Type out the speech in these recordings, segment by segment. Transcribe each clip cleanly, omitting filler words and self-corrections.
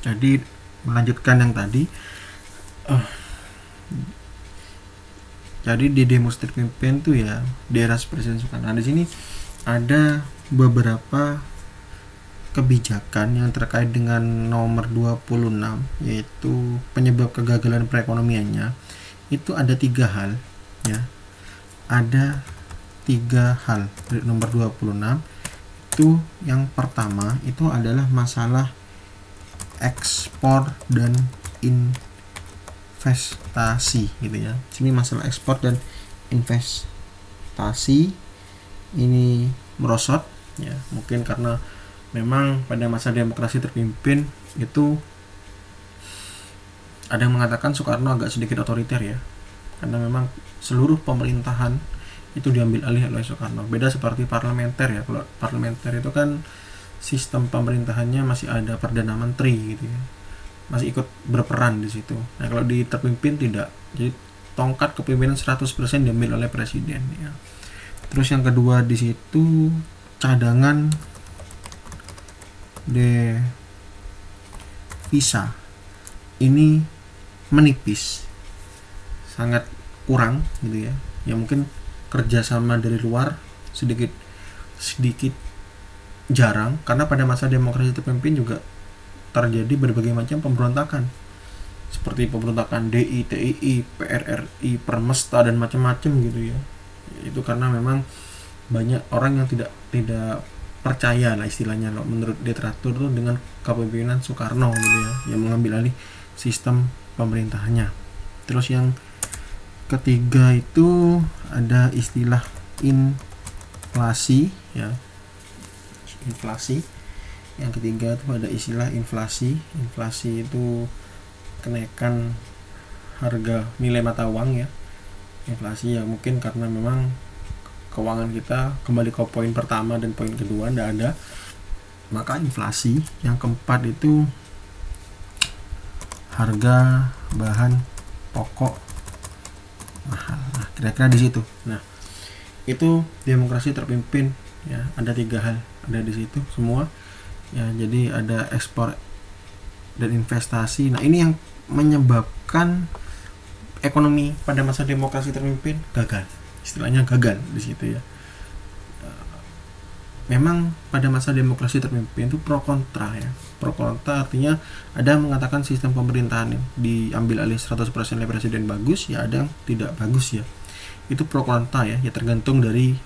Jadi melanjutkan yang tadi, jadi di demo terpimpin tuh ya di era Presiden Soekarno. Nah, di sini ada beberapa kebijakan yang terkait dengan nomor 26, yaitu penyebab kegagalan perekonomiannya. Itu ada 3 hal ya. Ada 3 hal dari nomor 26. Itu yang pertama itu adalah masalah ekspor dan investasi gitu ya. Sini masalah ekspor dan investasi ini merosot ya, mungkin karena memang pada masa demokrasi terpimpin itu ada yang mengatakan Soekarno agak sedikit otoriter ya, karena memang seluruh pemerintahan itu diambil alih oleh Soekarno. Beda seperti parlementer ya. Kalau parlementer itu kan sistem pemerintahannya masih ada perdana menteri gitu ya, masih ikut berperan di situ. Nah, kalau di terpimpin tidak. Jadi tongkat kepemimpinan 100% diambil oleh presiden ya. Terus yang kedua di situ cadangan devisa ini menipis, sangat kurang gitu ya. Ya mungkin kerjasama dari luar sedikit jarang, karena pada masa demokrasi terpimpin juga terjadi berbagai macam pemberontakan, seperti pemberontakan DI, TII, PRRI, Permesta dan macam-macam gitu ya. Itu karena memang banyak orang yang tidak percaya lah istilahnya loh, menurut literatur tuh dengan kepemimpinan Soekarno gitu ya, yang mengambil alih sistem pemerintahannya. Terus yang ketiga itu ada istilah inflasi ya, inflasi. Yang ketiga itu ada istilah inflasi. Inflasi itu kenaikan harga nilai mata uang ya. Inflasi ya mungkin karena memang keuangan kita, kembali ke poin pertama dan poin kedua, tidak ada, maka inflasi. Yang keempat itu harga bahan pokok mahal. Nah, kira-kira di situ. Nah, itu demokrasi terpimpin ya, ada 3 hal ada di situ semua ya. Jadi ada ekspor dan investasi. Nah, ini yang menyebabkan ekonomi pada masa demokrasi terpimpin gagal. Istilahnya gagal di situ ya. Memang pada masa demokrasi terpimpin itu pro kontra ya. Pro kontra artinya ada yang mengatakan sistem pemerintahan yang diambil alih 100% oleh presiden bagus ya, ada yang tidak bagus ya. Itu pro kontra ya, tergantung dari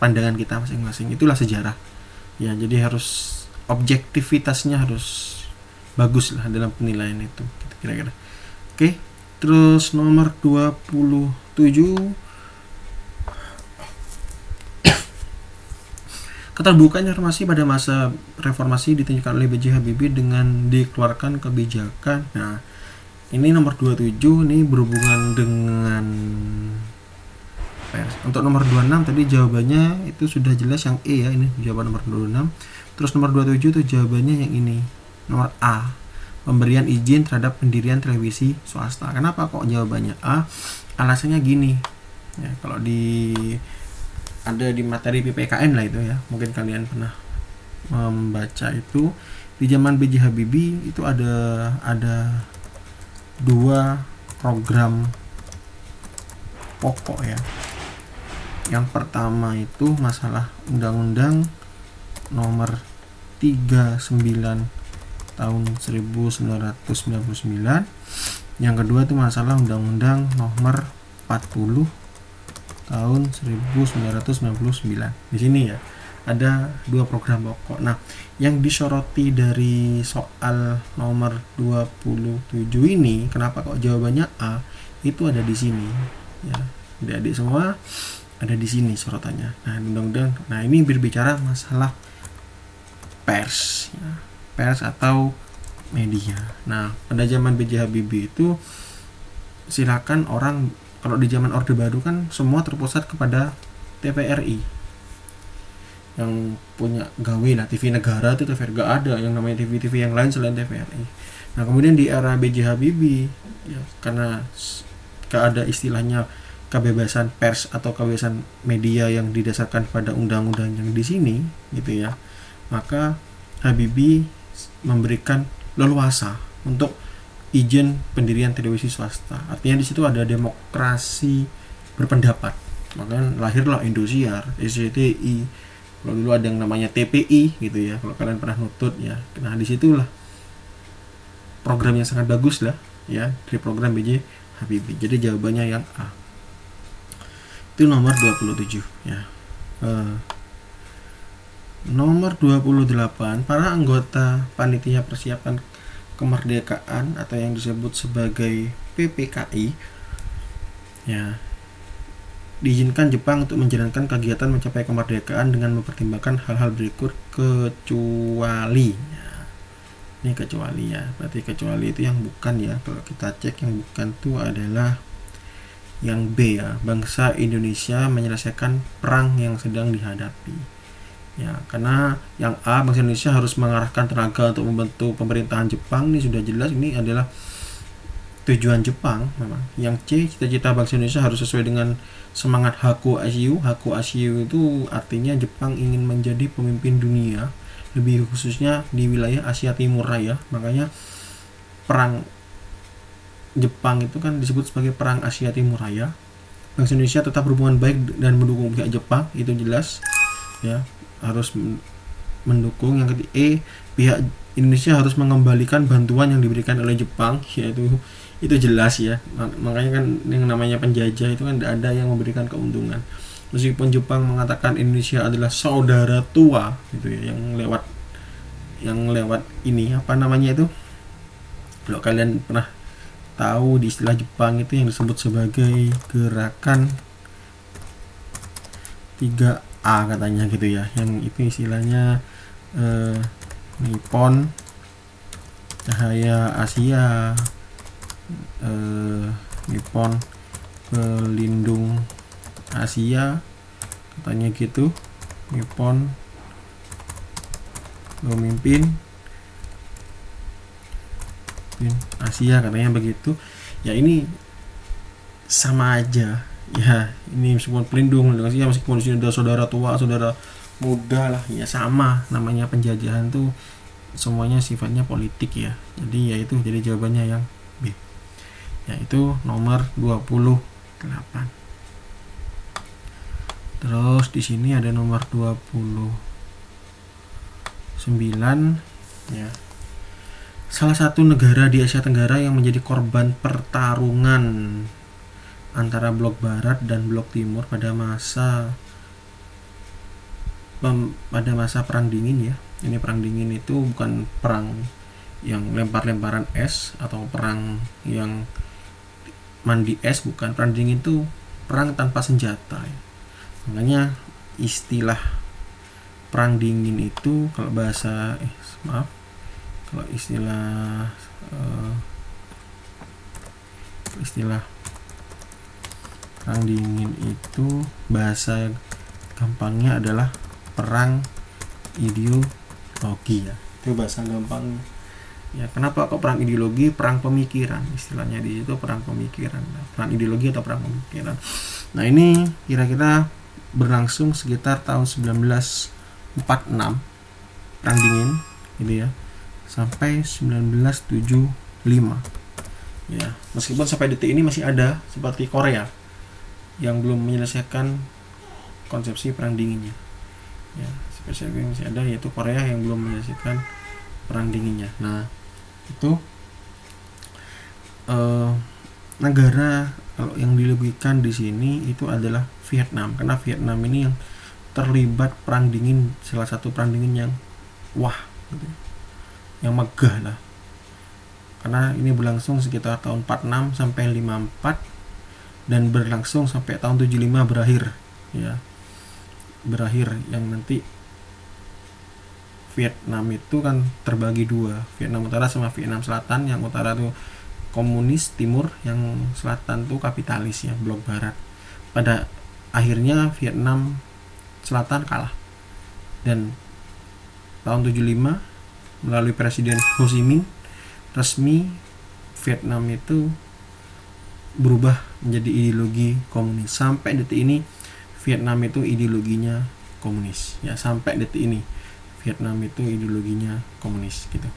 pandangan kita masing-masing. Itulah sejarah ya. Jadi harus objektivitasnya harus bagus lah dalam penilaian itu kira-kira. Oke, terus nomor 27, keterbukaan informasi pada masa reformasi ditunjukkan oleh B.J. Habibie dengan dikeluarkan kebijakan. Nah, ini nomor 27 ini berhubungan dengan pers. Untuk nomor 26 tadi jawabannya itu sudah jelas yang E ya, ini jawaban nomor 26. Terus nomor 27 itu jawabannya yang ini, nomor A, pemberian izin terhadap pendirian televisi swasta. Kenapa kok jawabannya A? Alasannya gini ya, kalau ada di materi PPKN lah itu ya, mungkin kalian pernah membaca itu. Di zaman B.J. Habibie itu ada 2 program pokok ya. Yang pertama itu masalah Undang-Undang nomor 39 tahun 1999. Yang kedua itu masalah Undang-Undang nomor 40 tahun 1999. Di sini ya ada 2 program pokok. Nah, yang disoroti dari soal nomor 27 ini, kenapa kok jawabannya A? Itu ada di sini ya. Adik-adik semua ada di sini sorotannya. Nah, undang-undang. Nah, ini berbicara masalah pers ya. Pers atau media. Nah, pada zaman B.J. Habibie itu silakan orang, kalau di zaman Orde Baru kan semua terpusat kepada TVRI yang punya gawe lah, TV negara itu TVRI, gak ada yang namanya TV-TV yang lain selain TVRI. Nah, kemudian di era B.J. Habibie ya, karena gak ada istilahnya kebebasan pers atau kebebasan media yang didasarkan pada undang-undang yang di sini gitu ya, maka Habibie memberikan leluasa untuk izin pendirian televisi swasta. Artinya di situ ada demokrasi berpendapat. Makanya lahirlah Indosiar, SCTI. Kalau dulu ada yang namanya TPI gitu ya. Kalau kalian pernah nutut ya. Nah, disitulah program yang sangat bagus lah ya dari program B.J. Habibie. Jadi jawabannya yang A. Itu nomor 27 ya. Nomor 28, para anggota panitia persiapan kemerdekaan atau yang disebut sebagai PPKI ya, diizinkan Jepang untuk menjalankan kegiatan mencapai kemerdekaan dengan mempertimbangkan hal-hal berikut kecuali ya. Ini kecuali ya, berarti kecuali itu yang bukan ya. Kalau kita cek yang bukan itu adalah yang B ya, bangsa Indonesia menyelesaikan perang yang sedang dihadapi. Ya, karena yang A, bangsa Indonesia harus mengarahkan tenaga untuk membantu pemerintahan Jepang, ini sudah jelas ini adalah tujuan Jepang memang. Yang C, cita-cita bangsa Indonesia harus sesuai dengan semangat Haku Ashiyu. Haku Ashiyu itu artinya Jepang ingin menjadi pemimpin dunia, lebih khususnya di wilayah Asia Timur Raya. Makanya perang Jepang itu kan disebut sebagai perang Asia Timur Raya. Bangsa Indonesia tetap berhubungan baik dan mendukung pihak Jepang, itu jelas ya, harus mendukung. Yang ketiga E, pihak Indonesia harus mengembalikan bantuan yang diberikan oleh Jepang, yaitu itu jelas ya. Makanya kan yang namanya penjajah itu kan tidak ada yang memberikan keuntungan. Meskipun Jepang mengatakan Indonesia adalah saudara tua gitu ya, yang lewat ini apa namanya itu, kalau kalian pernah tahu di istilah Jepang itu yang disebut sebagai gerakan 3A katanya gitu ya, yang itu istilahnya Nippon, Cahaya Asia, Nippon Pelindung Asia katanya gitu, Nippon Pemimpin Asia katanya begitu ya. Ini sama aja ya, ini meskipun pelindung Asia, meskipun di sini ada saudara tua saudara muda lah ya, sama, namanya penjajahan tuh semuanya sifatnya politik ya. Jadi ya itu, jadi jawabannya yang B, yaitu nomor 28. Terus di sini ada nomor 29 ya. Salah satu negara di Asia Tenggara yang menjadi korban pertarungan antara blok barat dan blok timur pada masa perang dingin ya. Ini perang dingin itu bukan perang yang lempar-lemparan es atau perang yang mandi es, bukan. Perang dingin itu perang tanpa senjata ya. Makanya istilah perang dingin itu kalau bahasa kalau istilah perang dingin itu bahasa gampangnya adalah perang ideologi ya. Itu bahasa gampang ya. Kenapa kok perang ideologi? Perang pemikiran istilahnya di situ, perang pemikiran. Perang ideologi atau perang pemikiran. Nah, ini kira-kira berlangsung sekitar tahun 1946 perang dingin gitu ya, sampai 1975 ya. Meskipun sampai detik ini masih ada seperti Korea yang belum menyelesaikan konsepsi perang dinginnya ya, spesialnya masih ada, yaitu Korea yang belum menyelesaikan perang dinginnya. Nah, itu negara kalau yang dilogikan di sini itu adalah Vietnam, karena Vietnam ini yang terlibat perang dingin, salah satu perang dingin yang gitu, yang megah lah, karena ini berlangsung sekitar tahun 46 sampai 54 dan berlangsung sampai tahun 75 berakhir ya, yang nanti Vietnam itu kan terbagi dua, Vietnam Utara sama Vietnam Selatan. Yang utara tuh komunis, timur, yang selatan tuh kapitalis ya, blok barat. Pada akhirnya Vietnam Selatan kalah, dan tahun 75 melalui Presiden Ho Chi Minh resmi Vietnam itu berubah menjadi ideologi komunis. Sampai detik ini Vietnam itu ideologinya komunis ya, sampai detik ini Vietnam itu ideologinya komunis gitu.